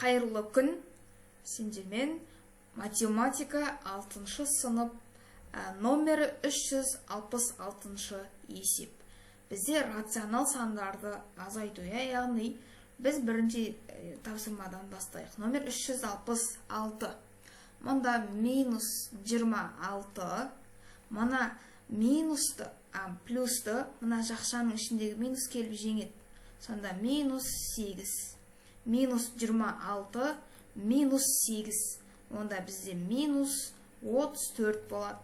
Қайырлы күн, сендермен математика 6 сынып номері 366 есеп. Бізде рационал сандарды азайту, яғни біз бірінші тапсырмадан бастайық. Номер 366. Мұнда минус 26, мұна минусты, плюсты, мұна жақшаның ішіндегі минус келіп жеңет. Сонда минус 8. Минус 26, минус 8. Онда бізде минус 34 болады.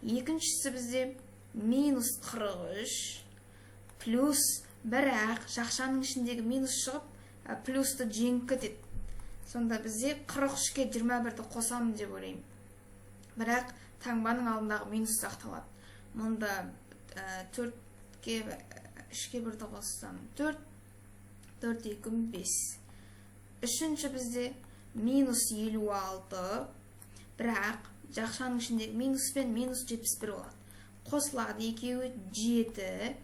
Екіншісі бізде минус 43, плюс бірақ жақшаның ішіндегі минус шығып, плюсты жеңіп кетеді. Сонда бізде 43-ке 21-ді қосамын деп ойлаймын. Бірақ таңбаның алдындағы минус сақталады. Мұнда 4-ке 3-ке 1-ді қоссам 4, 4, 2, 5. Үшінші бізде минус 56, бірақ жақшаның ішіндегі минус пен минус 71 болады. Қосылады екеуі 7,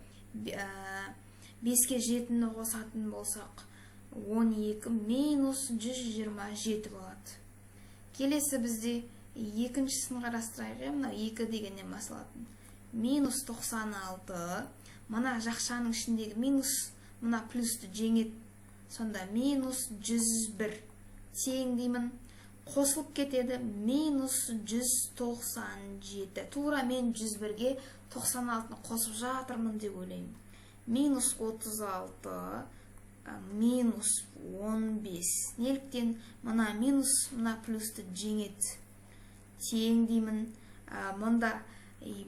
5-ке 7-ні қосатын болсақ 12 минус 127 болады. Келесі бізде екіншісін қарастырайық, мына 2 дегеннен басылатын. Минус 96, мына жақшаның ішіндегі минус, мына плюсті жеңет. Сонда минус 101 тең деймін. Қосылып кетеді минус 197. Тура мен 101-ге 96-ны қосып жатырмын деп ойлаймын. Минус 36, минус 15. Неліктен мұна минус, мұна плюсті жеңет. Тең деймін. Мұнда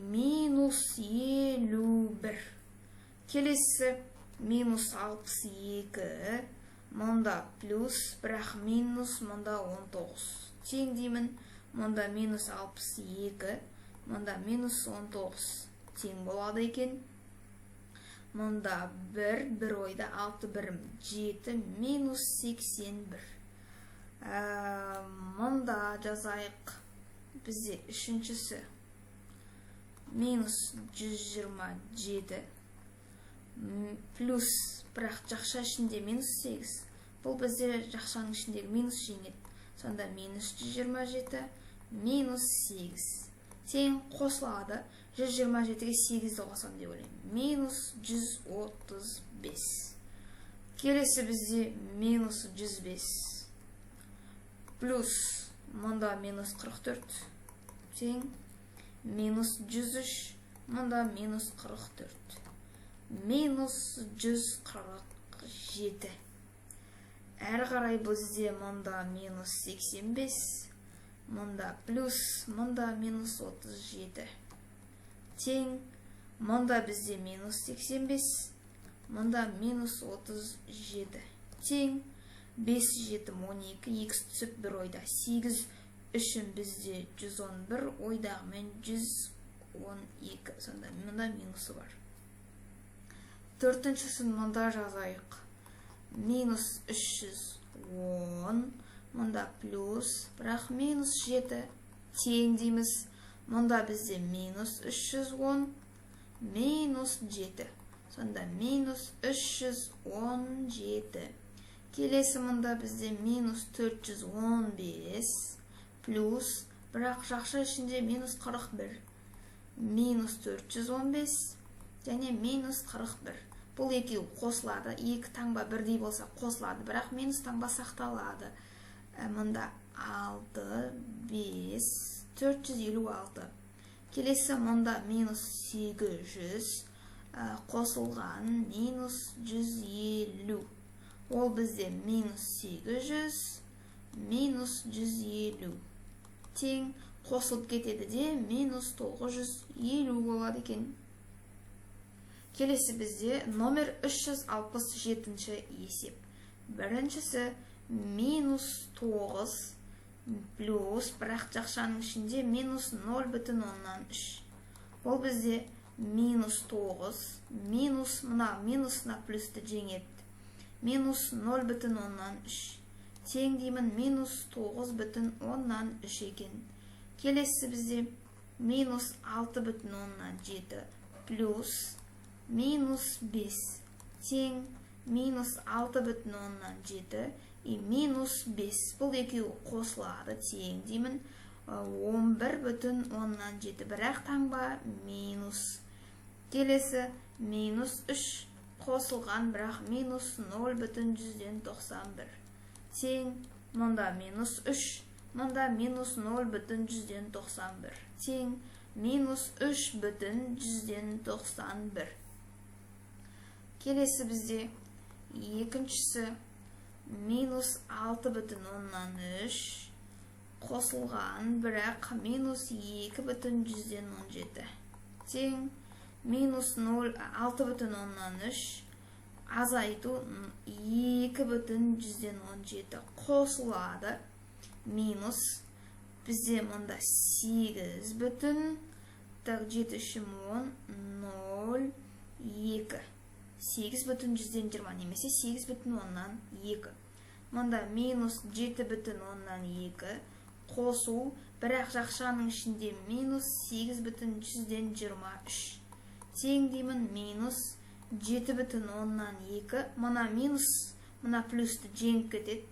минус 51. Келесі минус 62. Мұнда плюс, бірақ минус, мұнда 19. Тең деймін. Мұнда минус 62. Мұнда минус 19. Тең болады екен. Мұнда 1 ойда 6 бірім 7 минус 81. Мұнда жазайық. Бізде үшіншісі минус 127 плюс, бірақ жақша ішінде минус 8. Бұл бізде жақшаның ішіндегі минус жеңет. Сонда минус 127 минус 8. Тең қосылады. 127-ге 8-ді қосам деп ойлаймын. Минус 135. Келесі бізде минус 105. Плюс, мұнда минус 44. Тең минус 103. Мұнда минус 44. Минус 147. Әрі қарай бізде мұнда минус 85. Мұнда плюс, мұнда минус 37. Тең, мұнда бізде минус 85. Мұнда минус 37. Тең, 5, 7, 12, 2 түсіп 1 ойда. 8 үшін бізде 111, ойдағымен 112. Сонда мұнда минусы бар. Төртіншісін мұнда жазайық. Минус 310, мұнда плюс, бірақ минус 7. Тең дейміз. Мұнда бізде минус 310, минус 7. Сонда минус 317. Келесі мұнда бізде минус 415, плюс, бірақ жақша ішінде минус 41. Минус 415 және минус 41. Бұл екеу қосылады. Екі таңба бірдей болса қосылады, бірақ минус таңба сақталады. Мұнда 6, 5, 456. Келесі мұнда минус 800, қосылған минус 150. Ол бізде минус 800, минус 150. Тең қосылып кетеді де минус 950 болады екен. Келесі бізде номер 367 есеп. Біріншісі минус 9 плюс, бірақ жақшаның ішінде минус 0,3. Ол бізде минус 9, минус, мұна минусына плюсті жеңет. Минус 0,3. Тең деймін минус 9,3 екен. Келесі бізде минус 6,7 плюс минус 5. Тең минус 6,7 минус 5. Бұл екеуі қосылады, тең деймін. 11,7. Бірақ таңба минус. Келесі минус 3 қосылған, бірақ минус 0,191. Тең, мұнда минус 3, мұнда минус 0,191. Тең, минус 3,191. Келесі бізде екіншісі минус 6,3 қосылған, бірақ минус 2,117. Тең, минус 6,3 азайту 2,117 қосылады. Минус бізде мұнда 8,7 0,2 8,120 немесе 8,2. Мұнда минус 7,2 қосу, бірақ жақшаның ішінде минус 8,123. Тең деймін минус 7,2. Мұна минус, мұна плюсті жеңіп кетеді.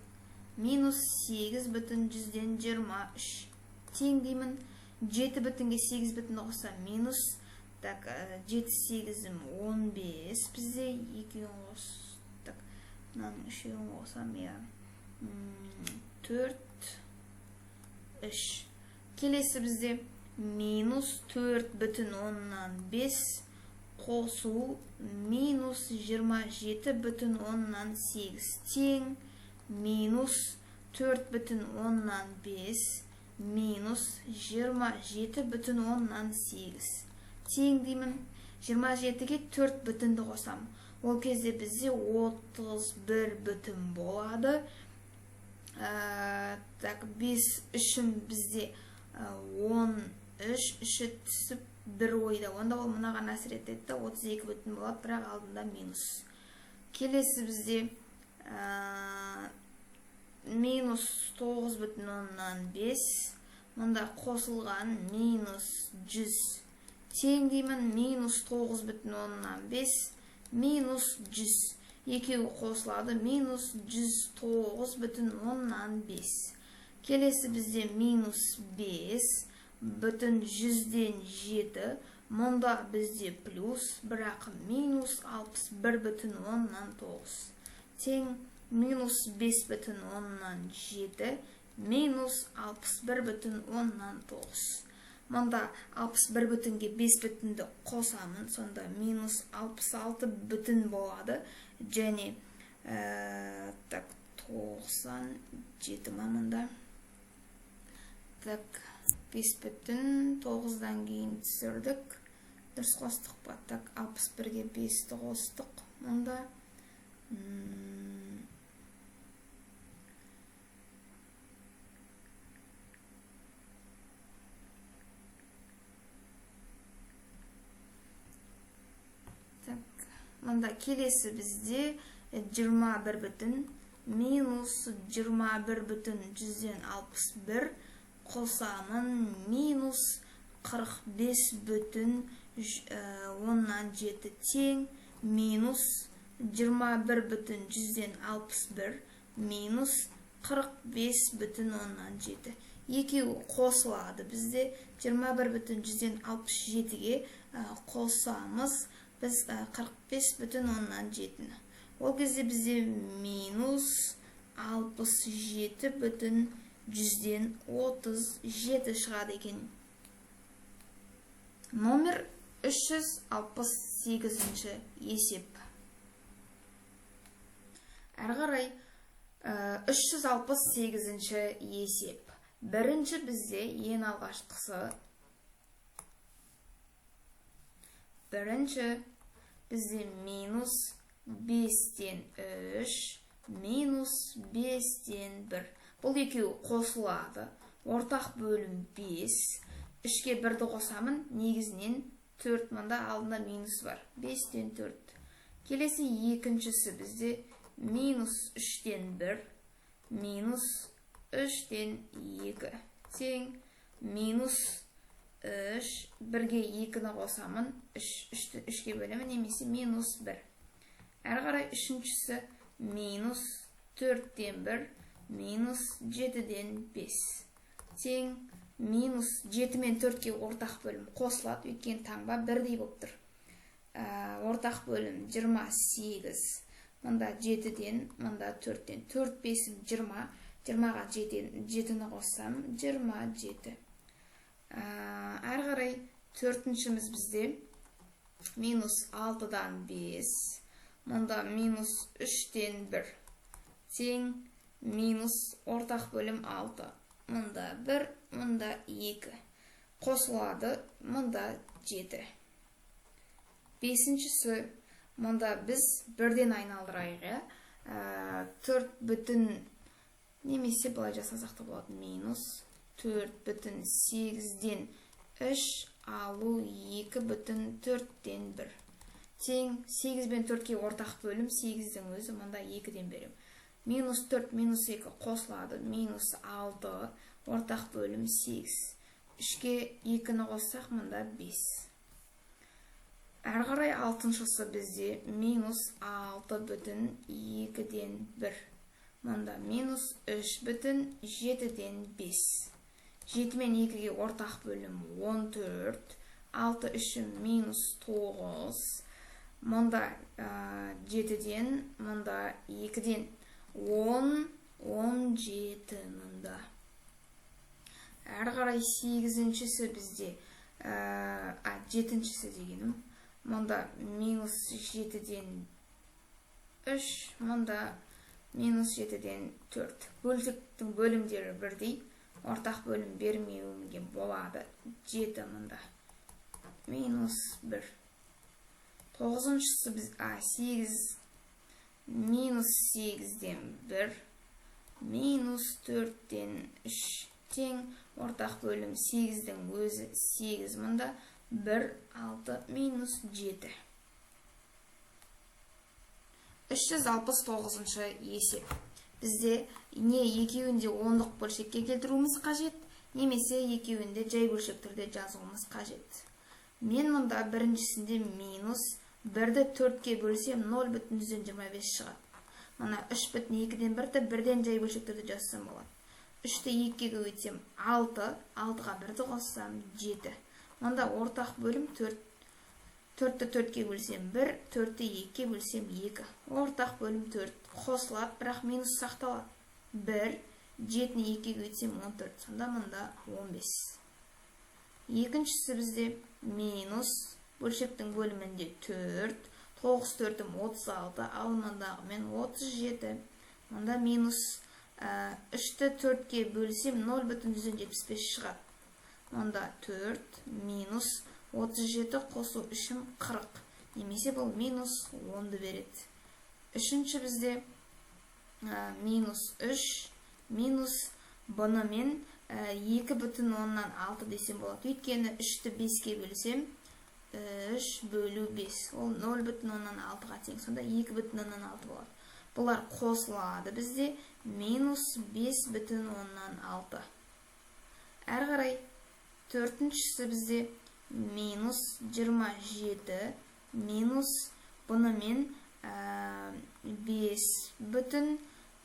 Минус 8,123. Тең деймін 7,8-ге 8,8 қоса минус. Так, 7,8 15. Бізде 2 қостық. Мұнаның 3 қосам, 4, 3. Келесі бізде минус 4,5 қосу минус 27,8. Тең минус 4,5 минус 27,8. Тең деймін 27-ге 4 бүтінді қосам. Ол кезде бізде 31 бүтін болады. Так, 5 үшін бізде 13 үші түсіп 1 ойда. Онда ол мұнаған әсер етеді, 32 бүтін болады, бірақ алдында минус. Келесі бізде минус 9,5. Мұнда қосылған минус 100. Тең деймін минус 9,5 минус 100. Екеуі қосылады, минус 109,5. Келесі бізде минус 5 бүтін 100-ден 7. Мұнда бізде плюс, бірақ минус 61,9. Тең минус 5,7 минус 61,9. Мұнда 61 бүтінге 5 бүтінді қосамын, сонда минус 66 бүтін болады. Және 97 мамында. Так, 5 бүтін 9-дан кейін түсірдік. Дұрыс қостық па? Так, 61-ге 5-ті қостық. Мұнда Мұнда келесі бізде 21 бүтін минус 21 бүтін 161 қосамын минус 45 бүтін 17. Тең минус 21 бүтін 161 минус 45 бүтін 17. Екеуі қосылады. Бізде 21 бүтін 167-ге қосамыз. Біз 45 бүтін 17. Ол кезде бізде минус 67 бүтін 137 шығады екен. Номер 368 есеп. Әрғарай 368 есеп. Бірінші бізде ең алғашқысы. Бірінші бізде минус 5-тен 3, минус 5-тен 1. Бұл екеуі қосылады. Ортақ бөлім 5. 3-ке 1-ді қосамын, негізінен 4, мұнда алдында минус бар. 5-тен 4. Келесі екіншісі бізде минус 3-тен 1, минус 3-тен 2. Тең минус 3, 1-ге 2-ні қосамын, 3-ке бөлемін, немесе минус 1. Әрі қарай үшіншісі минус 4-тен 1 минус 7-ден 5 тең минус 7 мен 4-ке ортақ бөлім қосылады, өйткені таңба бірдей болып тұр. Ортақ бөлім 28, мұнда 7-ден, мұнда 4-тен 4 5-ім 20, 20-ға 7-ні қоссам 27. Әрі қарай төртіншіміз бізде минус 6-дан 5, мұнда минус 3-тен 1 тең минус ортақ бөлім 6, мұнда 1, мұнда 2 қосылады, мұнда 7. Бесіншісі, мұнда біз бірден айналдырайық, 4 бүтін, немесе былай жасасақ та болады, минус 4,8-ден 3 алу 2,4-ден 1 тең 8 бен 4-ке ортақ бөлім 8-дің өзі, мұнда 2-ден берем. Минус 4, минус 2 қосылады, минус 6, ортақ бөлім 8. 3-ке 2-ні қоссақ, мұнда 5. Әрі қарай алтыншысы бізде минус 6,2-ден 1. Мұнда минус 3,7-ден 5. 7 мен 2-ге ортақ бөлім 14. 6 үшін минус 9. Мұнда 7-ден, мұнда 2-ден 10, 17 мұнда. Әрі қарай 8-шісі бізде, 7-шісі дегенім. Мұнда минус 7-ден 3, мұнда минус 7-ден 4. Бөлшектің бөлімдері бірдей, ортақ бөлім бермеуімге болады. 7 мұнда. Минус 1. 9-шысы біз, 8, минус 8-ден 1, минус 4-ден 3, тең ортақ бөлім 8-дің өзі 8 мұнда. 1, 6, минус 7. 369-шы есеп. Бізде не екеуінде ондық бөлшекке келтіруіміз қажет, немесе екеуінде жай бөлшектерде жазуымыз қажет. Мен мұнда біріншісінде минус 1-ді 4-ке бөлсем 0,25 шығады. Мұна 3,2-ден 1-ді 1-ден жай бөлшектерде жазсам болады. 3-ті 2-ге көйтсем 6, 6-ға 1-ді қоссам 7. Мұнда ортақ бөлім 4. 4-ті 4-ке бөлсем 1, 4-ті 2-ке бөлсем 2. Ортақ бөлім 4. Қосылады, бірақ минус сақталады. 1, 7-ні 2-ге көйтсем 14. Сонда мұнда 15. Екіншісі бізде минус бөлшектің бөлімінде 4. 9 4-ім 36, ал мұндағы мен 37. Мұнда минус 3-ті 4-ке бөлсем 0,175 шығады. Мұнда 4 минус 37 қосу үшін 40. Немесе бұл минус 10-ды береді. Үшінші бізде минус 3 минус бұны мен 2,6 десем болады. Өйткені 3-ті 5-ке бөлсем 3 бөлу 5. Ол 0,6-ға тең. Сонда 2,6 болады. Бұлар қосылады бізде минус 5,6. Әрі қарай төртіншісі бізде минус 27 минус бұны мен 5 бүтін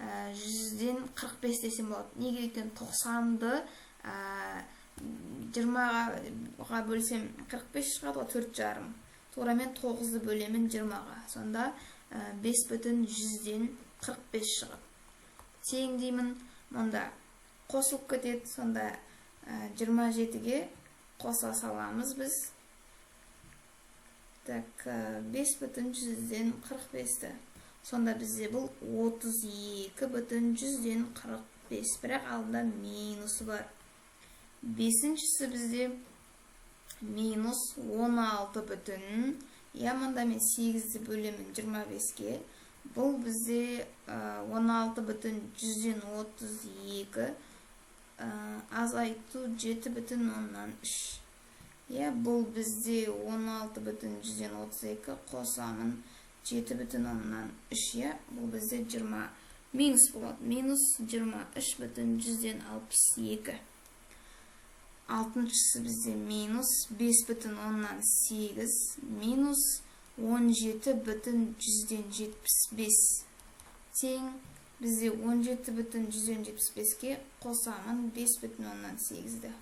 100-ден 45 десем болады. Неге өйткені 90-ды 20-ға бөлсем 45 шығады, 4,5. Турамен 9-ды бөлемін 20-ға. Сонда 5 бүтін 100-ден 45 шығады. Тең деймін, мұнда қосылып кетеді, сонда 27-ге қоса саламыз біз. Так, 5 бүтін 100-ден 45-ті. Сонда бізде бұл 32 бүтін 100-ден 45. Бірақ алдында минусы бар. Бесіншісі бізде минус 16 бүтін. Мұнда мен 8-ді бөлемін 25-ке. Бұл бізде 16 бүтін 100-ден 32. Азайту 7 бүтін 3. Бұл бізде 16 бүтін 100-ден 32. Қосамын 7 бүтін 3. Бұл бізде 20. Минус болады. Минус 23 бүтін 100-ден 62. Алтыншысы бізде минус 5 бүтін 8. Минус 17 бүтін 100-ден 75. Тең Бізде 17,175-ке қосамын 5,8-ді.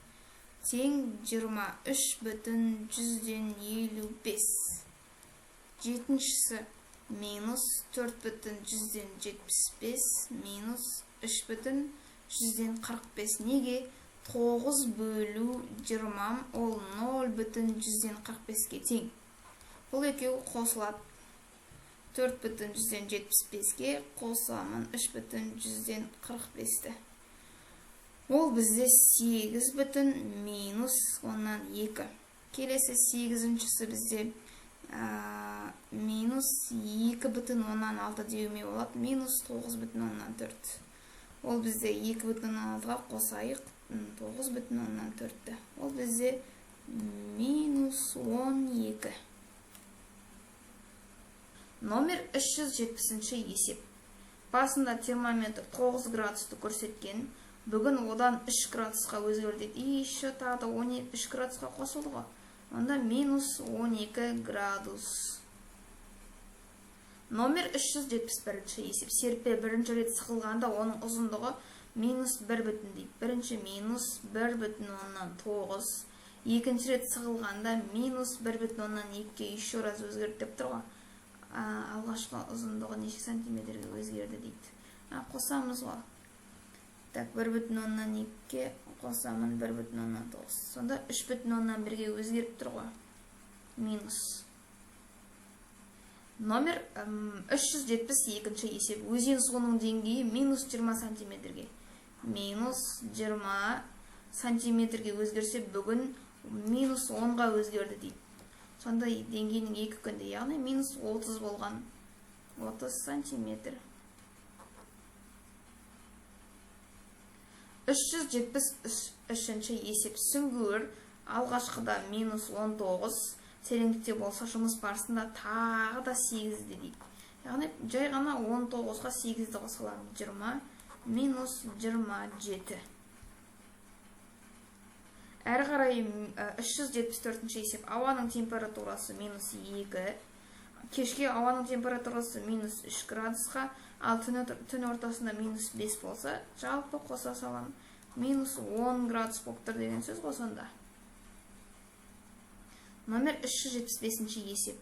Тең 23,155. Жетіншісі минус 4,175 минус 3,145. Неге? 9 бөлу 20 ол 0,145-ке тең. Бұл екеуі қосылады. 4,175-ке қосамын 3,145-ті. Ол бізде 8 минус 2. Келесі 8-шісі бізде минус 2,6 деуме болады. Минус 9,4. Ол бізде 2,6-ға қосайық 9,4-ті. Ол бізде минус 12. Номер 370-ші есеп. Басында термометр 9 градусты көрсеткен. Бүгін одан 3 градусқа өзгерді. Еще тағы 3 градусқа қосылды ғой. Онда минус 12 градус. Номер 371-ші есеп. Серпе бірінші рет сықылғанда оның ұзындығы минус 1 бүтін дейді. Бірінші минус 1 бүтін 9. Екінші рет сығылғанда минус 1 бүтін 2-ке еще раз өзгерді деп тұр ғой. Алғашқы ұзындығы неше сантиметрге өзгерді дейді. Қосамыз ғой. Так, 1 бүтін 2-ке қосамын 1 бүтін 9. Сонда 3 бүтін 1-ге өзгеріп тұр ғой. Минус. Номер 372-ші есеп. Өзен суының деңгейі минус 20 сантиметрге. Минус 20 сантиметрге өзгерсе, бүгін минус 10-ға өзгерді дейді. Сонда деңгейінің 2 күнде, яғни минус 30 болған. 30 сантиметр. 373-ші есеп. Сүңгуір алғашқыда минус 19, тереңдікте болса жұмыс барысында тағы да 8 дейді. Яғни жай ғана 19-ға 8-ді қосылады. 20 минус 27. Әрі қарай 374-ші есеп. Ауаның температурасы минус 2. Кешке ауаның температурасы минус 3 градусқа, ал түн ортасында минус 5 болса, жалпы қоса салам минус 10 градус болып тұр деген сөз ғой сонда. Номер 375-ші есеп.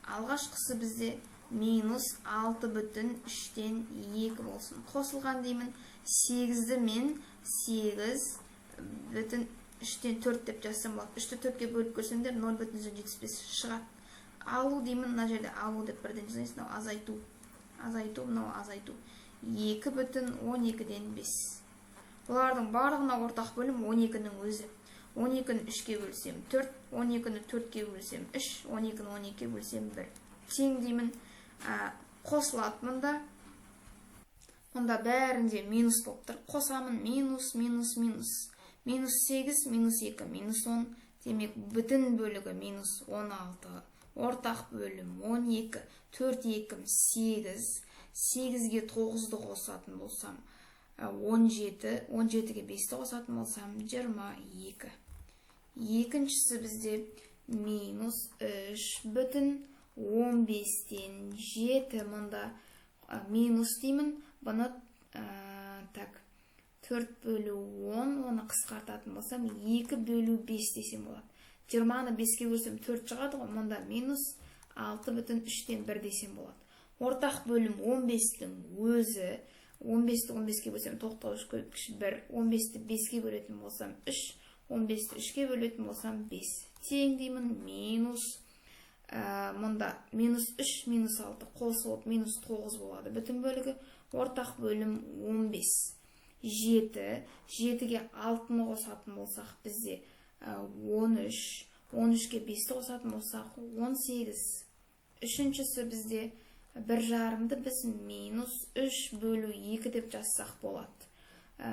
Алғашқысы бізде минус 6,3-2 болсын. Қосылған деймін 8-ді мен 8,3-4 деп жазсам болады. 3-ті 4-ке бөліп көрсеңдер 0,75 шығады. Алу деймін, мына жерде алу деп бірден жазайсың, азайту. Азайту, мынау азайту. 2,12-ден 5. Бұлардың барлығына ортақ бөлім 12-нің өзі. 12-ні 3-ке бөлсем 4, 12-ні 4-ке бөлсем 3, 12-ні 12-ке бөлсем 1. Тең деймін, қосылады мұнда. Мұнда бәрінде минус болып тұр. Қосамын минус, минус, минус. Минус 8, минус 2, минус 10. Демек, бүтін бөлігі минус 16. Ортақ бөлім 12, 4 екім 8, 8-ге 9-ды қосатын болсам 17, 17-ге 5-ді қосатын болсам 22. Екіншісі бізде минус 3 бүтін 15-тен 7. Мұнда минус деймін, бұны 4 бөлу 10, оны қысқартатын болсам 2 бөлу 5 десем болады. 20-ны 5-ке бөлсем 4 шығады ғой, мұнда минус 6,3-тен 1 десем болады. Ортақ бөлім 15-тің өзі, 15-ті 15-ке бөлсем 93 көрсеткіш 1, 15-ті 5-ке бөлетін болсам 3, 15-ті 3-ке бөлетін болсам 5. Тең деймін минус, мұнда минус 3, минус 6 қосылып минус 9 болады. Бүтін бөлігі ортақ бөлім 15. 7, 7-ге 6-ны қосатын болсақ бізде 13, 13-ке 5-ті қосатын болсақ 18. Үшіншісі бізде 1,5-ді біз минус 3 бөлу 2 деп жазсақ болады.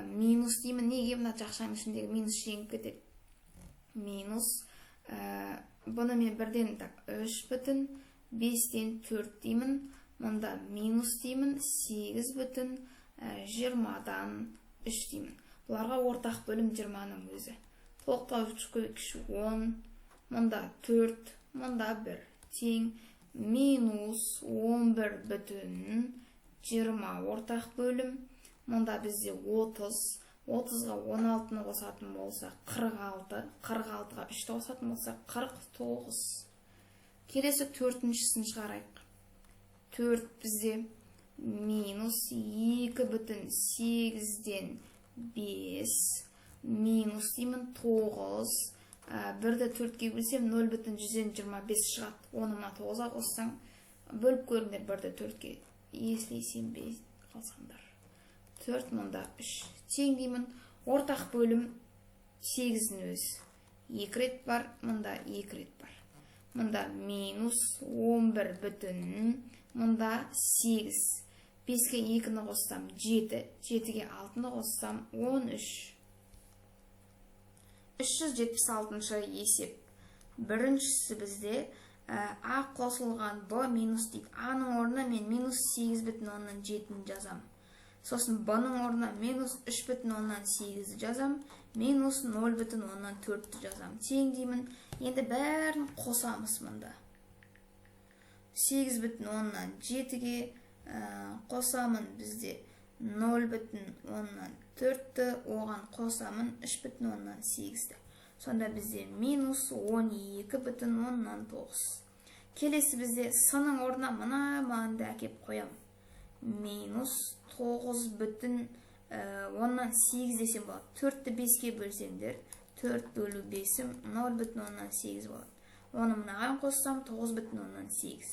Минус деймін, неге мына жақшаның ішіндегі минус жеңіп кетеді? Минус, бұны мен бірден 3 бүтін 5-тен 4 деймін. Мұнда минус деймін 8 бүтін 20-дан 3 деймін. Бұларға ортақ бөлім 20-ның өзі. Тоқтауыш көйкіш 10, мұнда 4, мұнда 1. Тең минус 11 бүтін 20 ортақ бөлім. Мұнда бізде 30. 30-ға 16-ны қосатын болса 46. 46-ға 3-ті қосатын болса 49. Келесі 4-шісін шығарайық. 4 бізде минус 2,8-ден 5 минус деймін 9. 1-ді 4-ке бөлсем 0,125 шығады. Оны мына 9-ға қоссаң, бөліп көріңдер 1-ді 4-ке. Если сенбей қалсаңдар. 4 мұнда 3. Тең деймін. Ортақ бөлім 8-дің өзі. 2 рет бар, мұнда 2 рет бар. Мұнда минус 11 бүтін, мұнда 8. 5-ке 2-ні қоссам 7, 7-ге 6-ны қоссам 13. 376-шы есеп. Біріншісі бізде А қосылған Б минус дейді. Аның орнына мен минус 8,7 жазам. Сосын Б-ның орнына минус 3,8 жазам. Минус 0,4 жазам. Тең деймін. Енді бәрін қосамыз мұнда. 8,7-ге қосамын бізде 0,4-ті, оған қосамын 3,8-ті. Сонда бізде минус 12,9. Келесі бізде сының орнына мұнды әкеп қоям. Минус 9,8 десем болады. 4-ті 5-ке бөлсеңдер, 4 бөлу 5-ім 0,8 болады. Оны мұнаған қоссам 9,8.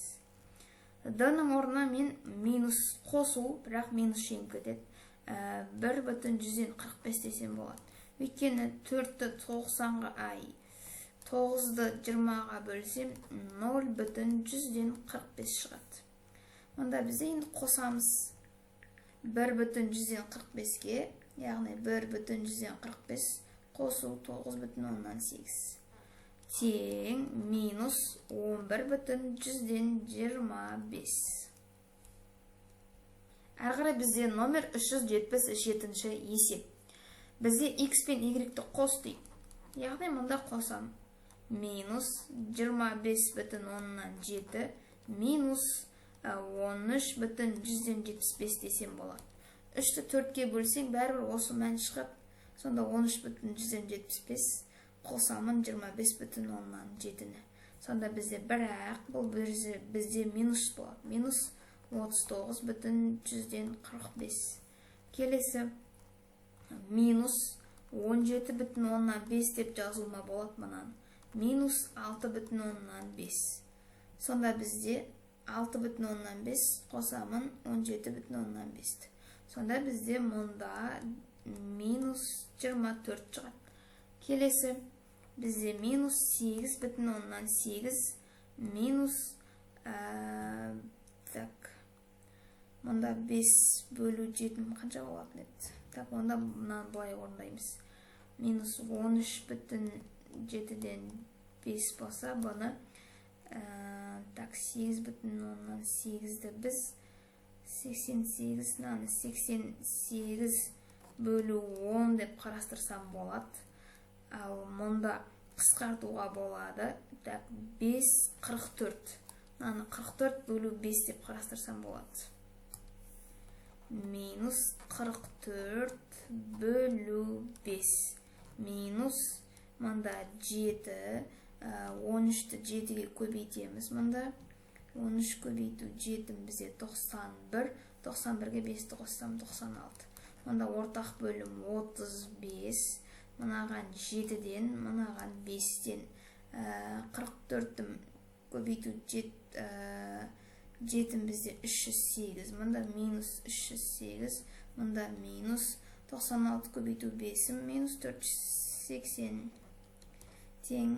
Д-ның орнына мен минус қосу, бірақ минус жеңіп кетеді. 1,145 десем болады. Өйткені 4-ті 9-ды 20-ға бөлсем 0,145 шығады. Мұнда бізде енді қосамыз 1,145-ке, яғни 1,145 қосу 9,8. Тең минус 11,125. Әрғарай бізде номер 377-ші есеп. Бізде x пен y-ті қос дейді. Яғни мұнда қосам. Минус 25,7 минус 13,175 десем болады. 3-ті 4-ке бөлсең бәрібір осы мән шығады. Сонда 13,175 қосамын 25,7-ні. Сонда бізде бірақ бұл бізде минус болады. Минус 39,145. Келесі минус 17,5 деп жазылма болады мұнан. Минус 6,5. Сонда бізде 6,5 қосамын 17,5. Сонда бізде мұнда минус 24 шығады. Келесі бізде минус 8,8 минус мұнда 5 бөлу 7 қанша болатын еді? Так, онда мұнан былай орындаймыз. Минус 13,7-ден 5 болса, бұны 8,8-ді біз 88 бөлу 10 деп қарастырсам болады. Ал мұнда қысқартуға болады. 5,44. 44 бөлу 5 деп қарастырсам болады. Минус 44 бөлу 5. Минус мұнда 7. 13-ті 7-ге көбейтеміз мұнда. 13 көбейту 7 бізде 91. 91-ге 5-ті қоссам 96. Мұнда ортақ бөлім 35. Мұнаған 7-ден, мұнаған 5-тен 44-ті көбейту 7 бізде 308. Мұнда минус 308. Мұнда минус 96 көбейту 5 минус 480. Тең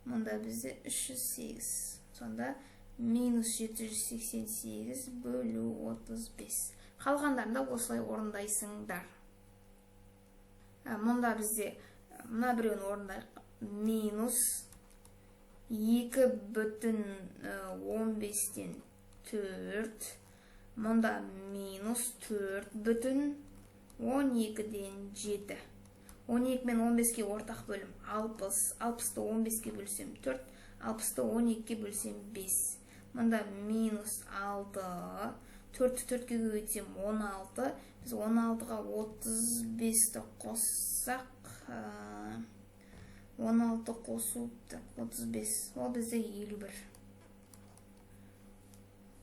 мұнда бізде 308. Сонда минус 788 бөлу 35. Қалғандарында осылай орындайсыңдар. Мұнда бізде мұна біреуін орындайық. Минус 2,15-ден 4. Мұнда минус 4,12-ден 7. 12 мен 15-ке ортақ бөлім 60. 60-ты 15-ке бөлсем 4. 60-ты 12-ке бөлсем 5. Мұнда минус 6. 4-ті 4-ке көбейтсем 16. Біз 16-ға 35-ті қоссақ, 16 қосу 35. Ол бізде 51.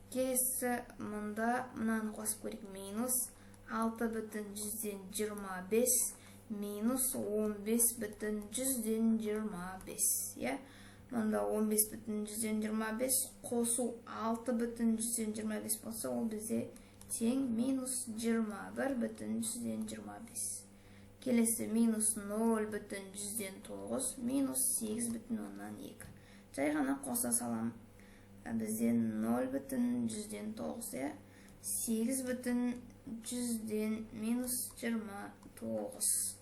Келесі мұнда мұнаны қосып көрейік. Минус 6/125 минус 15/125. Мұнда 15/125 қосу 6/125 болса, ол бізде тең минус 21/125. Келесі минус 0/109 минус 8/2. Жай ғана қоса салам. Бізде 0/109, 8/100 минус 29.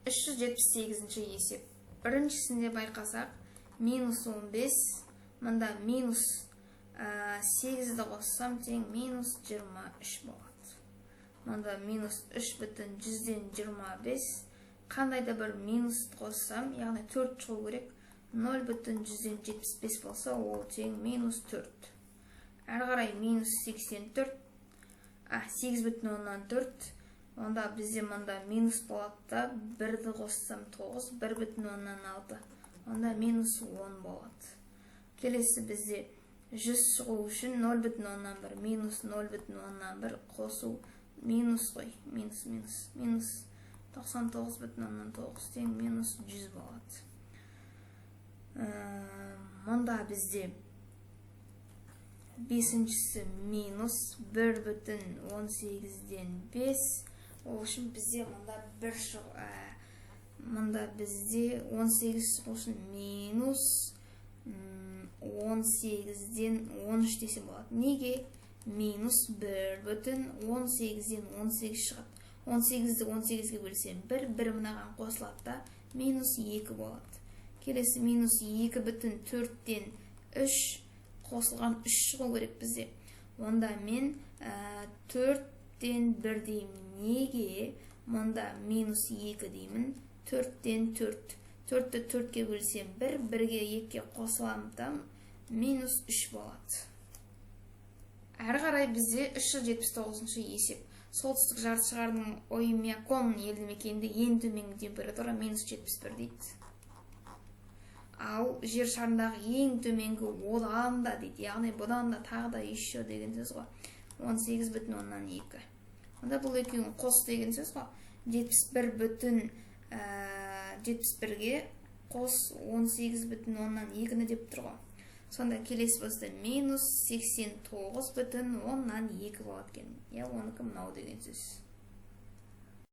378-ші есеп. Біріншісінде байқасақ, минус 15, мұнда минус 8-ді қоссам тең минус 23 болады. Мұнда минус 3/125, қандайда бір минус қоссам, яғни 4 шығу керек, 0/175 болса, ол тең минус 4. Әрі қарай минус 84, 8/4. Онда бізде мұнда минус болады да, 1-ді қоссам 9, 1/6. Онда минус 10 болады. Келесі бізде 100 шығу үшін 0/1 минус 0/1 қосу минус қой. Минус 99/9 тең минус 100 болады. Мұнда бізде бесіншісі минус 1/18-ден 5. Ол үшін бізде мұнда бізде 18 шығу үшін минус 18-ден 13 десе болады. Неге? Минус 1/18-ден 18 шығады. 18-ді 18-ге бөлсем 1 мұнаған қосылады да, минус 2 болады. Келесі минус 2/4-ден 3 қосылған 3 шығу керек бізде. Онда мен 4-ден 1 деймін. Неге? Мұнда минус 2 деймін. 4-ден 4. 4-ті 4-ке бөлсем 1, 1-ге 2-ке қосыламын, минус 3 болады. Әрі қарай бізде 379-ші есеп. Солтүстік жартышарының Оймякон елді мекенінде ең төменгі температура минус 71 дейді. Ал жер шарындағы ең төменгі одан да дейді. Яғни бұдан да тағы да еще деген сөз ғой. 18/2. Онда бұл екеуін қос деген сөз ғой. 71/71-ге қос 18/2 деп тұр ғой. Сонда келесі болса минус 89/2 болады екен. Оныкі мынау деген сөз.